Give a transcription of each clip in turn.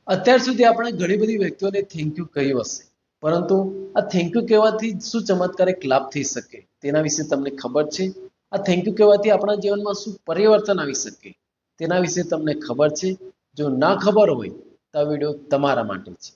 અત્યાર સુધી આપણે ઘણી બધી વ્યક્તિઓને થેન્ક યુ કહ્યું હશે, પરંતુ આ થેન્ક યુ કહેવાથી શું ચમત્કારિક લાભ થઈ શકે તેના વિશે તમને ખબર છે? આ થેન્ક યુ કહેવાથી આપણા જીવનમાં શું પરિવર્તન આવી શકે તેના વિશે તમને ખબર છે? જો ના ખબર હોય તો આ વિડીયો તમારા માટે છે.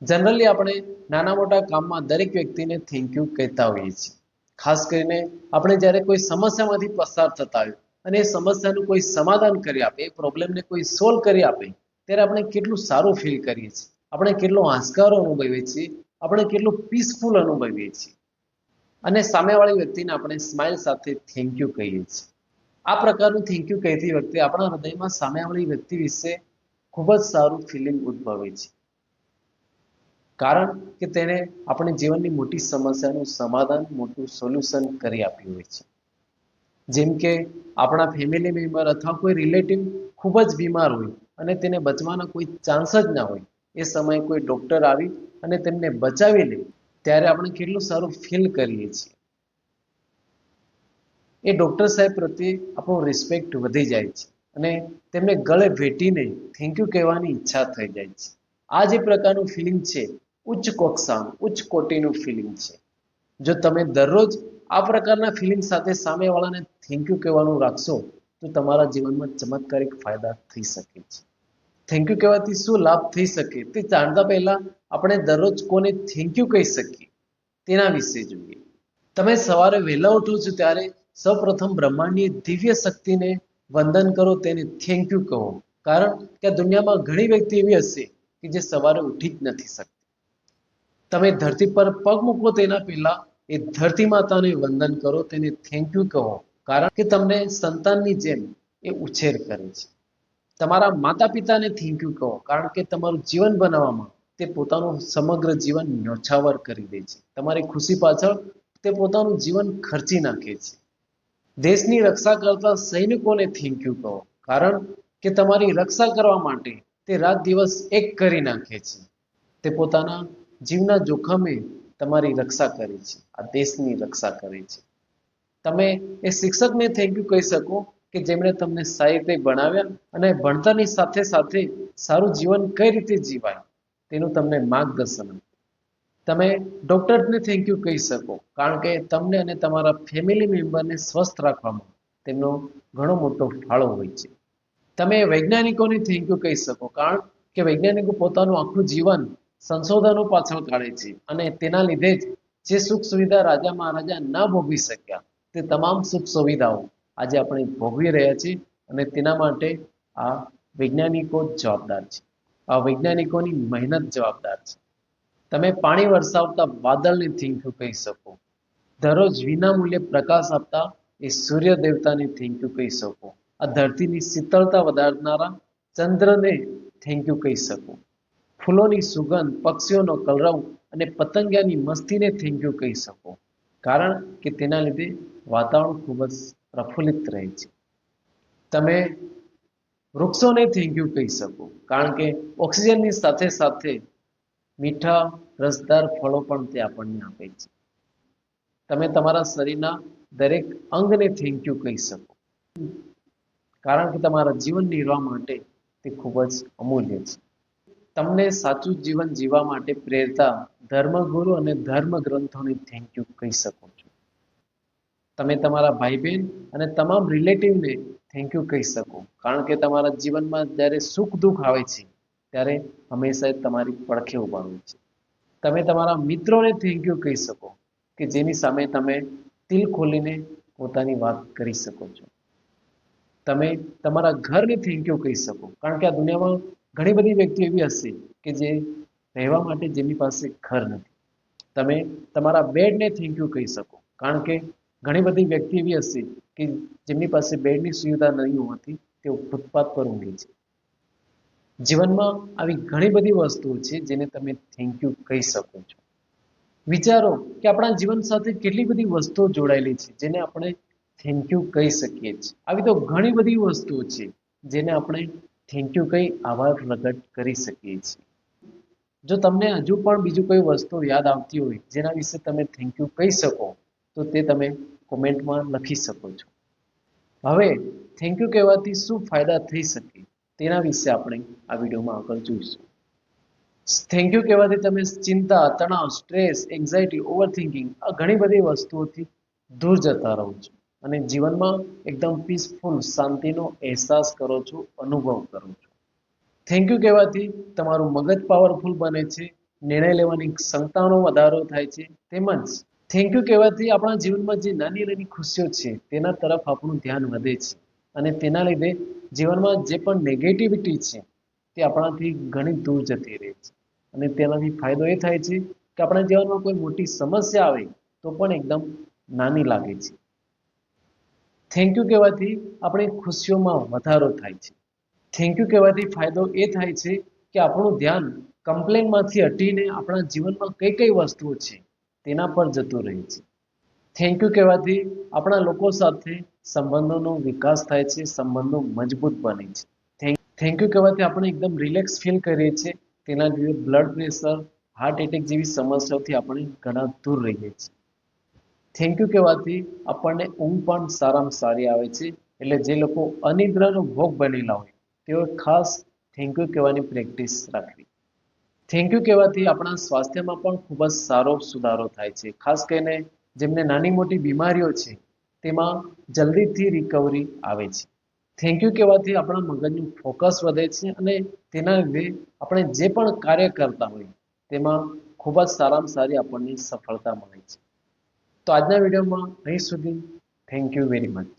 જનરલી આપણે નાના મોટા કામમાં દરેક વ્યક્તિને થેન્ક યુ કહેતા હોઈએ છીએ. ખાસ કરીને આપણે જ્યારે કોઈ સમસ્યામાંથી પસાર થતા હોય અને એ સમસ્યાનું કોઈ સમાધાન કરી આપે, એ પ્રોબ્લેમને કોઈ સોલ્વ કરી આપે, ત્યારે આપણે કેટલું સારું ફીલ કરીએ છીએ, આપણે કેટલો આંચકારો અનુભવીએ છીએ, આપણે કેટલું પીસફુલ અનુભવીએ છીએ અને સામેવાળી વ્યક્તિને આપણે સ્માઇલ સાથે થેન્ક યુ કહીએ છીએ. આ પ્રકારનું થેન્ક યુ કહેતી વખતે આપણા હૃદયમાં સામેવાળી વ્યક્તિ વિશે ખૂબ જ સારું ફિલિંગ ઉદ્ભવે છે, કારણ કે તેને આપણી જીવનની મોટી સમસ્યાનું સમાધાન, મોટું સોલ્યુશન કરી આપ્યું હોય છે. જેમ કે આપણા ફેમિલી મેમ્બર અથવા કોઈ રિલેટિવ ખૂબ જ બીમાર હોય અને તેને બચવાના કોઈ ચાન્સ જ ના હોય, એ સમયે કોઈ ડૉક્ટર આવી અને તેમને બચાવી લે, ત્યારે આપણે કેટલું સારું ફીલ કરીએ છીએ. એ ડૉક્ટર સાહેબ પ્રત્યે આપણો રિસ્પેક્ટ વધી જાય છે અને તેમને ગળે ભેટીને થેન્ક યુ કહેવાની ઈચ્છા થઈ જાય છે. આ જે પ્રકારનું ફિલિંગ છે, ઉચ્ચ કક્ષાનું, ઉચ્ચ કોટીનું ફિલિંગ છે. જો તમે દરરોજ આ પ્રકારના ફિલિંગ સાથે સામેવાળાને થેન્ક યુ કહેવાનું રાખશો તો તમારા જીવનમાં ચમત્કારિક ફાયદા થઈ શકે છે. થેન્ક યુ કહેવાથી શું લાભ થઈ શકે તે જાણતા પહેલા આપણે દરરોજ કોને થેન્ક યુ કહી શકીએ તેના વિશે જોઈએ. તમે સવારે વહેલા ઉઠો છો ત્યારે સૌપ્રથમ બ્રહ્માંડની દિવ્ય શક્તિને વંદન કરો, તેને થેન્ક યુ કહો. કારણ કે આ દુનિયામાં ઘણી વ્યક્તિ એવી હશે કે જે સવારે ઉઠી જ નથી શકતી. તમે ધરતી પર પગ મૂકો તેના પહેલા એ ધરતી માતાને વંદન કરો, તેને થેન્ક યુ કહો, કારણ કે તમને સંતાનની જેમ એ ઉછેર કરે છે. તમારા માતા પિતાને થેન્ક યુ કહો, કારણ કે તમારું જીવન બનાવવામાં તે પોતાનું સમગ્ર જીવન ન્યોછાવર કરી દે છે. તમારી ખુશી પાછળ તે પોતાનું જીવન ખર્ચી નાખે છે. દેશની રક્ષા કરતા સૈનિકોને થેન્ક યુ કહો, કારણ કે તમારી રક્ષા કરવા માટે તે રાત દિવસ એક કરી નાખે છે. તે પોતાના જીવના જોખમે તમારી રક્ષા કરે છે, આ દેશની રક્ષા કરે છે. તમે એ શિક્ષકને થેન્ક યુ કહી શકો કે જેમણે તમને સારી રીતે ભણાવ્યા અને ભણતરની સાથે સાથે સારું જીવન કઈ રીતે જીવાય તેનું તમને માર્ગદર્શન આપ્યું. તમે ડૉક્ટરને થેન્ક યુ કહી શકો, કારણ કે તમને અને તમારા ફેમિલી મેમ્બરને સ્વસ્થ રાખવામાં તેમનો ઘણો મોટો ફાળો હોય છે. તમે વૈજ્ઞાનિકોને થેન્ક યુ કહી શકો, કારણ કે વૈજ્ઞાનિકો પોતાનું આખું જીવન સંશોધનો પાછળ કાઢે છે અને તેના લીધે જ જે સુખ સુવિધા રાજા મહારાજા ના ભોગવી શક્યા તે તમામ સુખ સુવિધાઓ આજે આપણે ભોગવી રહ્યા છીએ અને તેના માટે આ વૈજ્ઞાનિકો જ જવાબદાર છે. આ વૈજ્ઞાનિકોની મહેનત જવાબદાર છે. તમે પાણી વરસાવતા વાદળને થેન્ક યુ કહી શકો. દરરોજ વિનામૂલ્યે પ્રકાશ આપતા એ સૂર્ય દેવતાને થેન્ક યુ કહી શકો. આ ધરતીની શીતળતા વધારનારા ચંદ્રને થેન્ક યુ કહી શકો. ફૂલોની સુગંધ, પક્ષીઓનો કલરવ અને પતંગિયાની મસ્તીને થેન્ક યુ કહી શકો, કારણ કે તેના લીધે વાતાવરણ ખૂબ જ પ્રફુલ્લિત રહે છે. તમે વૃક્ષોને થેન્ક યુ કહી શકો, કારણ કે ઓક્સિજનની સાથે સાથે મીઠા રસદાર ફળો પણ તે આપણને આપે છે. તમે તમારા શરીરના દરેક અંગને થેન્ક યુ કહી શકો, કારણ કે તમારા જીવન નિર્વાહ માટે તે ખૂબ જ અમૂલ્ય છે. તમને સાચું જીવન જીવવા માટે પ્રેરતા ધર્મગુરુ અને ધર્મ ગ્રંથોને થેન્ક યુ કહી શકો છો. તમે તમારા ભાઈ બહેન અને તમામ રિલેટિવને થેન્ક યુ કહી શકો, કારણ કે તમારા જીવનમાં જ્યારે સુખ દુઃખ આવે છે ત્યારે હંમેશા તમારી પડખે ઊભા હોય છે. તમે તમારા મિત્રોને થેન્ક યુ કહી શકો કે જેની સામે તમે દિલ ખોલીને પોતાની વાત કરી શકો છો. તમે તમારા ઘરને થેન્ક યુ કહી શકો, કારણ કે આ દુનિયામાં ઘણી બધી વ્યક્તિઓ એવી હશે કે જે રહેવા માટે જેમની પાસે ઘર નથી. તમે તમારા બેડને થેન્ક યુ કહી શકો, કારણ કે ઘણી બધી વ્યક્તિ એવી હશે કે જેમની પાસે બેડની સુવિધા નહીં હોવાથી તેઓ ફૂટપાથ પર ઊંઘે છે. જીવનમાં આવી ઘણી બધી વસ્તુઓ છે જેને તમે થેન્ક યુ કહી શકો છો. વિચારો કે આપણા જીવન સાથે કેટલી બધી વસ્તુઓ જોડાયેલી છે જેને આપણે થેન્ક યુ કહી શકીએ છીએ. આવી તો ઘણી બધી વસ્તુઓ છે જેને આપણે થેન્ક યુ કહી આભાર પ્રગટ કરી શકીએ છીએ. જો તમને હજુ પણ બીજું કોઈ વસ્તુ યાદ આવતી હોય જેના વિશે તમે થેન્ક યુ કહી શકો તો તે તમે કોમેન્ટમાં લખી શકો છો. હવે થેન્ક યુ કહેવાથી શું ફાયદા થઈ શકે તેના વિશે આપણે આ વિડીયોમાં આગળ જોઈશું. થેન્ક યુ કહેવાથી તમે ચિંતા, તણાવ, સ્ટ્રેસ, એન્ઝાયટી, ઓવરથિંકિંગ આ ઘણી બધી વસ્તુઓથી દૂર જતા રહો છો અને જીવનમાં એકદમ પીસફુલ શાંતિનો અહેસાસ કરો છો, અનુભવ કરો છો. થેન્ક યુ કહેવાથી તમારું મગજ પાવરફુલ બને છે, નિર્ણય લેવાની ક્ષમતાનો વધારો થાય છે, તેમજ થેન્ક યુ કહેવાથી આપણા જીવનમાં જે નાની નાની ખુશીઓ છે તેના તરફ આપણું ધ્યાન વધે છે અને તેના લીધે જીવનમાં જે પણ નેગેટિવિટી છે તે આપણાથી ઘણી દૂર જતી રહે છે અને તેનાથી ફાયદો એ થાય છે કે આપણા જીવનમાં કોઈ મોટી સમસ્યા આવે તો પણ એકદમ નાની લાગે છે. થેન્ક યુ કહેવાથી આપણી ખુશીઓમાં વધારો થાય છે. થેન્ક યુ કહેવાથી ફાયદો એ થાય છે કે આપણું ધ્યાન કમ્પ્લેનમાંથી હટીને આપણા જીવનમાં કઈ કઈ વસ્તુઓ છે તેના પર જતું રહે છે. થેન્ક યુ કહેવાથી આપણા લોકો સાથે સંબંધોનો વિકાસ થાય છે, સંબંધો મજબૂત બને છે. થેન્ક યુ કહેવાથી આપણે એકદમ રિલેક્સ ફીલ કરીએ છીએ. તેના લીધે બ્લડ પ્રેશર, હાર્ટ એટેક જેવી સમસ્યાઓથી આપણે ઘણા દૂર રહીએ છીએ. થેન્ક યુ કહેવાથી આપણને ઊંઘ પણ સારામાં સારી આવે છે. એટલે જે લોકો અનિદ્રાનો ભોગ બનેલા હોય તેઓ ખાસ થેન્ક યુ કહેવાની પ્રેક્ટિસ રાખવી. થેન્ક યુ કહેવાથી આપણા સ્વાસ્થ્યમાં પણ ખૂબ જ સારો સુધારો થાય છે. ખાસ કરીને જેમને નાની મોટી બીમારીઓ છે તેમાં જલ્દીથી રિકવરી આવે છે. થેન્ક યુ કહેવાથી આપણા મગજનું ફોકસ વધે છે અને તેના લીધે આપણે જે પણ કાર્ય કરતા હોય તેમાં ખૂબ જ સારામાં સારી આપણને સફળતા મળે છે. તો આજના વિડીયોમાં અહીં સુધી. Thank you very much.